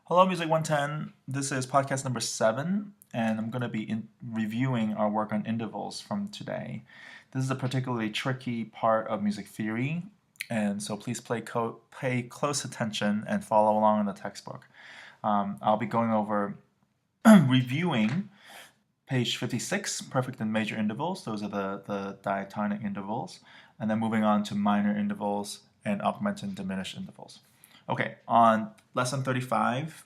Hello, Music 110. This is podcast number 7, and I'm going to be reviewing our work on intervals from today. This is a particularly tricky part of music theory, and so please pay close attention and follow along in the textbook. I'll be going over reviewing page 56, perfect and major intervals. Those are the diatonic intervals, and then moving on to minor intervals and augmented and diminished intervals. Okay, on lesson 35,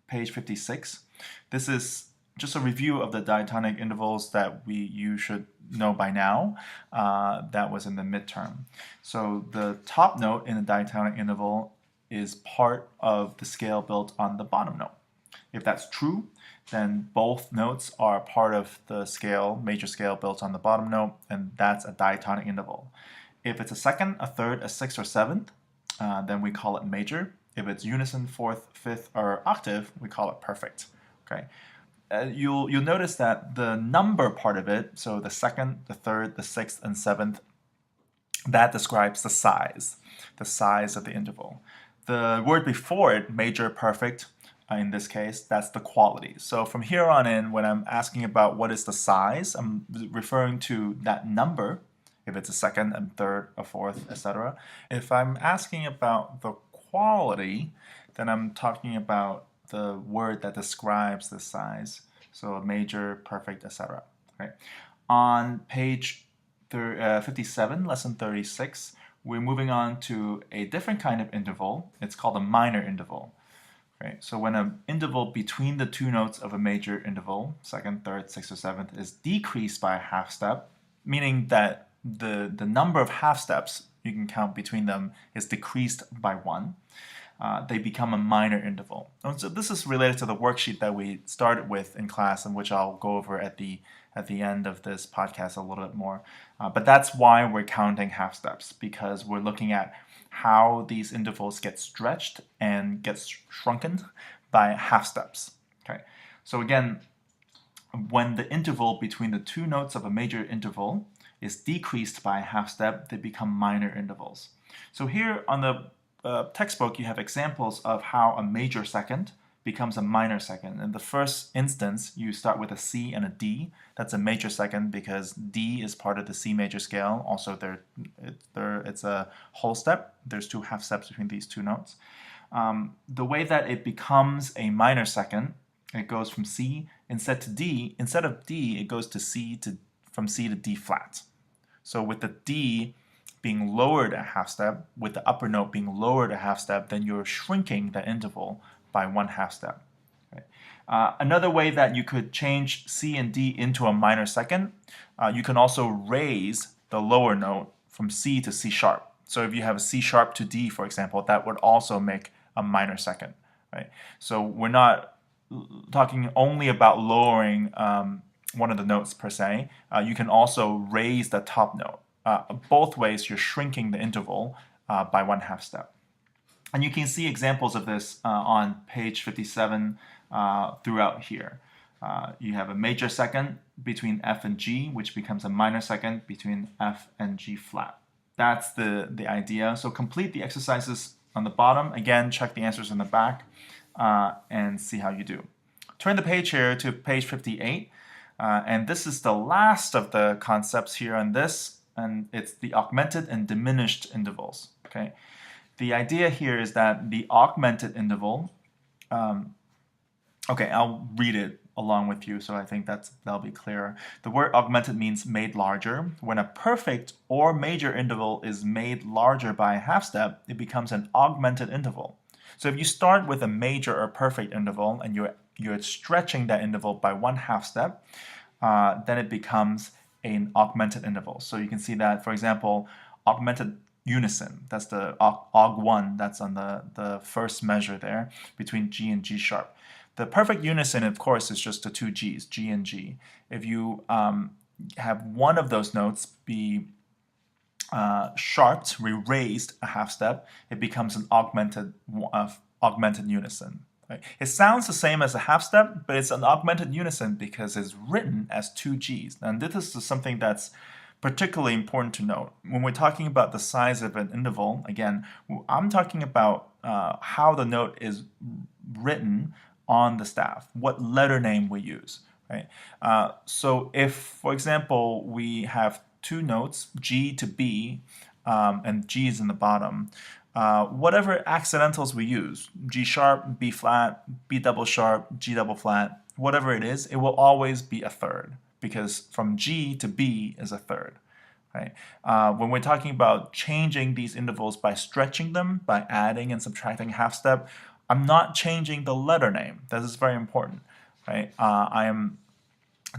page 56, this is just a review of the diatonic intervals that you should know by now. That was in the midterm. So the top note in the diatonic interval is part of the scale built on the bottom note. If that's true, then both notes are part of the scale, major scale built on the bottom note, and that's a diatonic interval. If it's a second, a third, a sixth, or seventh, then we call it major. If it's unison, fourth, fifth, or octave, we call it perfect. Okay. You'll notice that the number part of it, so the second, the third, the sixth, and seventh, that describes the size of the interval. The word before it, major, perfect, in this case, that's the quality. So from here on in, when I'm asking about what is the size, I'm referring to that number, if it's a second, and third, a fourth, etc. If I'm asking about the quality, then I'm talking about the word that describes the size. So a major, perfect, etc. Okay. On page 57, lesson 36, we're moving on to a different kind of interval. It's called a minor interval. Okay. So when an interval between the two notes of a major interval, second, third, sixth, or seventh, is decreased by a half step, meaning that the number of half steps you can count between them is decreased by 1. They become a minor interval. And so this is related to the worksheet that we started with in class, and which I'll go over at the end of this podcast a little bit more. But that's why we're counting half steps, because we're looking at how these intervals get stretched and get shrunken by half steps. Okay. So again, when the interval between the two notes of a major interval is decreased by a half step, they become minor intervals. So here on the textbook, you have examples of how a major second becomes a minor second. In the first instance, you start with a C and a D. That's a major second because D is part of the C major scale. Also, it's a whole step. There's 2 half steps between these two notes. The way that it becomes a minor second, it goes from C instead of D, it goes from C to D flat. So with the D being lowered a half step, with the upper note being lowered a half step, then you're shrinking the interval by 1 half step. Okay. Another way that you could change C and D into a minor second, you can also raise the lower note from C to C sharp. So if you have a C sharp to D, for example, that would also make a minor second. Right? So we're not talking only about lowering one of the notes per se. You can also raise the top note. Both ways, you're shrinking the interval by 1 half step. And you can see examples of this on page 57 throughout here. You have a major second between F and G, which becomes a minor second between F and G flat. That's the idea. So complete the exercises on the bottom. Again, check the answers in the back and see how you do. Turn the page here to page 58. And this is the last of the concepts here on this, and it's the augmented and diminished intervals. Okay, the idea here is that the augmented interval. Okay, I'll read it along with you, so I think that'll be clearer. The word augmented means made larger. When a perfect or major interval is made larger by a half step, it becomes an augmented interval. So if you start with a major or perfect interval and you're stretching that interval by 1 half step, then it becomes an augmented interval. So you can see that, for example, augmented unison, that's the aug1, that's on the first measure there, between G and G sharp. The perfect unison, of course, is just the 2 Gs, G and G. If you have one of those notes be sharped, raised a half step, it becomes an augmented unison. Right? It sounds the same as a half step, but it's an augmented unison because it's written as 2 Gs. And this is something that's particularly important to note. When we're talking about the size of an interval, again, I'm talking about how the note is written on the staff, what letter name we use, right? So if, for example, we have two notes, G to B, and G is in the bottom, whatever accidentals we use, G sharp, B flat, B double sharp, G double flat, whatever it is, it will always be a third, because from G to B is a third. Right? When we're talking about changing these intervals by stretching them, by adding and subtracting half step, I'm not changing the letter name. This is very important. Right? I am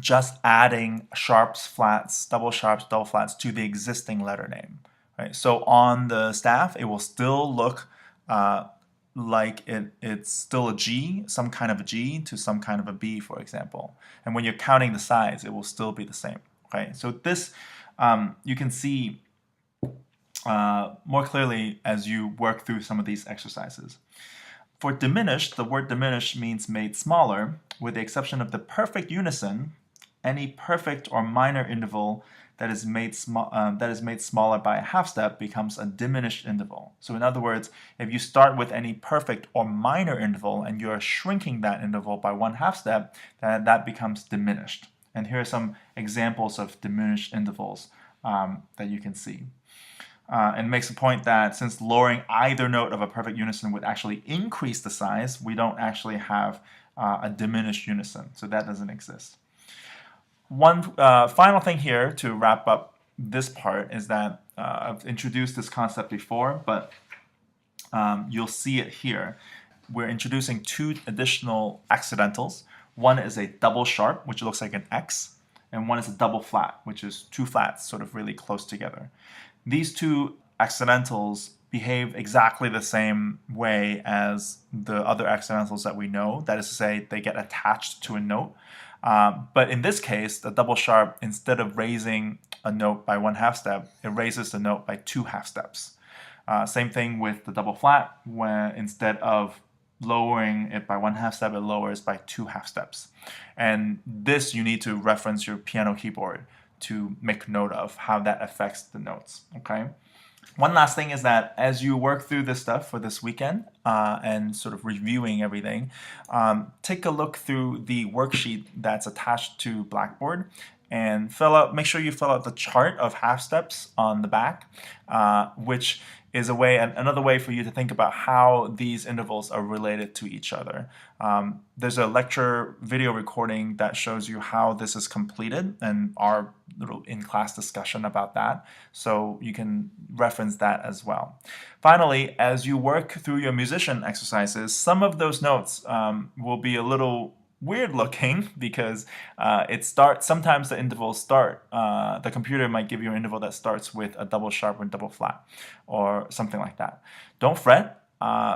just adding sharps, flats, double sharps, double flats to the existing letter name. Right? So on the staff, it will still look like it's still a G, some kind of a G to some kind of a B, for example. And when you're counting the sides, it will still be the same. Okay? So this you can see more clearly as you work through some of these exercises. For diminished, the word diminished means made smaller, with the exception of the perfect unison. Any perfect or minor interval that is made smaller by a half step becomes a diminished interval. So in other words, if you start with any perfect or minor interval and you're shrinking that interval by one half step, then that becomes diminished. And here are some examples of diminished intervals that you can see. And makes a point that since lowering either note of a perfect unison would actually increase the size, we don't actually have a diminished unison. So that doesn't exist. One final thing here to wrap up this part is that I've introduced this concept before, but you'll see it here. We're introducing two additional accidentals. One is a double sharp, which looks like an X, and one is a double flat, which is two flats sort of really close together. These two accidentals behave exactly the same way as the other accidentals that we know. That is to say, they get attached to a note. But in this case, the double sharp, instead of raising a note by one half step, it raises the note by two half steps. Same thing with the double flat, when instead of lowering it by one half step, it lowers by two half steps. And this you need to reference your piano keyboard to make note of how that affects the notes. Okay. One last thing is that as you work through this stuff for this weekend and sort of reviewing everything, take a look through the worksheet that's attached to Blackboard and make sure you fill out the chart of half steps on the back, which is another way for you to think about how these intervals are related to each other. There's a lecture video recording that shows you how this is completed and our little in-class discussion about that, so you can reference that as well. Finally, as you work through your musician exercises, some of those notes will be a little weird looking because sometimes the intervals start, the computer might give you an interval that starts with a double sharp and double flat or something like that. Don't fret.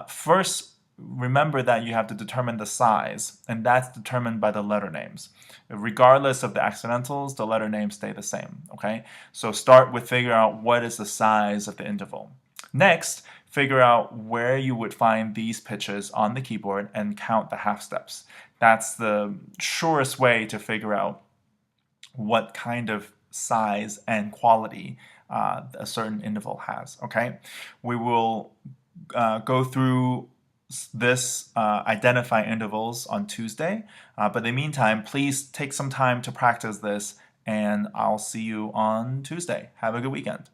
First, remember that you have to determine the size, and that's determined by the letter names. Regardless of the accidentals, the letter names stay the same, okay? So start with figuring out what is the size of the interval. Next, figure out where you would find these pitches on the keyboard and count the half steps. That's the surest way to figure out what kind of size and quality a certain interval has, okay? We will go through this identify intervals on Tuesday, but in the meantime, please take some time to practice this, and I'll see you on Tuesday. Have a good weekend.